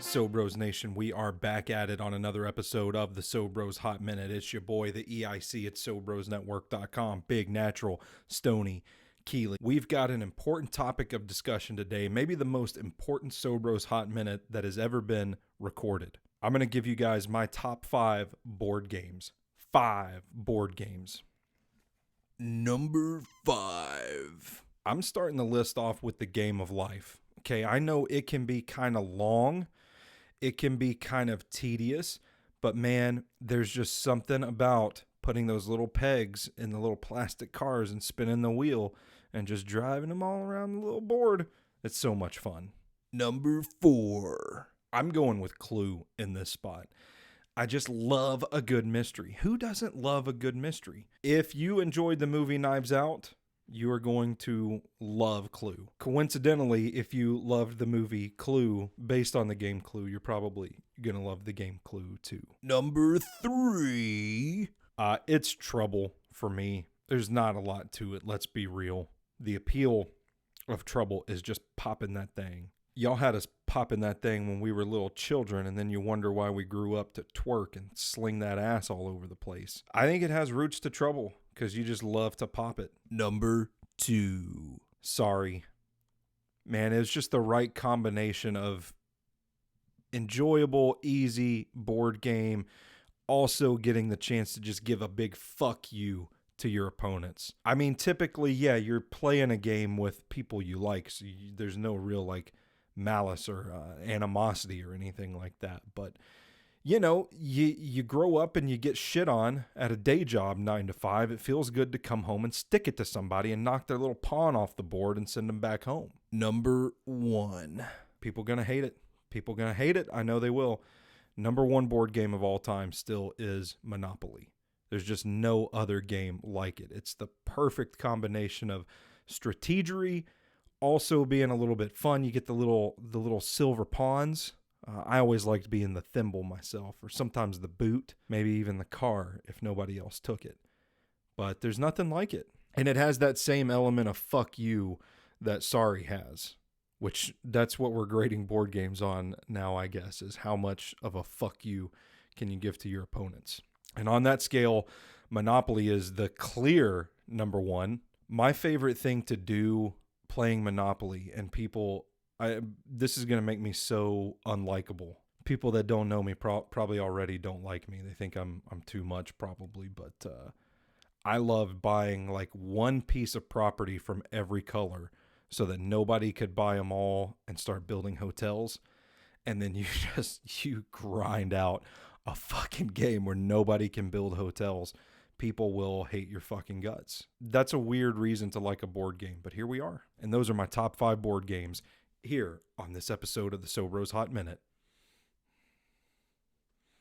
SoBros Nation, we are back at it on another episode of the SoBros Hot Minute. It's your boy, the EIC at SoBrosNetwork.com, Big Natural, Stoney Keeley. We've got an important topic of discussion today, maybe the most important SoBros Hot Minute that has ever been recorded. I'm going to give you guys my top 5 board games. 5 board games. Number 5. I'm starting the list off with the game of life. Okay, I know it can be kind of long. It can be kind of tedious, but man, there's just something about putting those little pegs in the little plastic cars and spinning the wheel and just driving them all around the little board. It's so much fun. Number 4. I'm going with Clue in this spot. I just love a good mystery. Who doesn't love a good mystery? If you enjoyed the movie Knives Out, you are going to love Clue. Coincidentally, if you loved the movie Clue based on the game Clue, you're probably going to love the game Clue too. Number 3. It's Trouble for me. There's not a lot to it, let's be real. The appeal of Trouble is just popping that thing. Y'all had us popping that thing when we were little children, and then you wonder why we grew up to twerk and sling that ass all over the place. I think it has roots to Trouble, because you just love to pop it. Number 2. Sorry. Man, it was just the right combination of enjoyable, easy board game, also getting the chance to just give a big fuck you to your opponents. I mean, typically, yeah, you're playing a game with people you like, so there's no real, malice or animosity or anything like that, but you know, you grow up and you get shit on at a day job 9 to 5. It feels good to come home and stick it to somebody and knock their little pawn off the board and send them back home. Number 1. People gonna hate it. People gonna hate it. I know they will. Number 1 board game of all time still is Monopoly. There's just no other game like it. It's the perfect combination of strategery, also being a little bit fun. You get the little silver pawns. I always liked being the thimble myself, or sometimes the boot, maybe even the car if nobody else took it. But there's nothing like it. And it has that same element of fuck you that Sorry has, which that's what we're grading board games on now, I guess, is how much of a fuck you can you give to your opponents. And on that scale, Monopoly is the clear number 1. My favorite thing to do playing Monopoly, and this is going to make me so unlikable. People that don't know me probably already don't like me. They think I'm too much probably, but I love buying one piece of property from every color so that nobody could buy them all and start building hotels. And then you grind out a fucking game where nobody can build hotels. People will hate your fucking guts. That's a weird reason to like a board game, but here we are. And those are my top 5 board games here on this episode of the SoBros Hot Minute.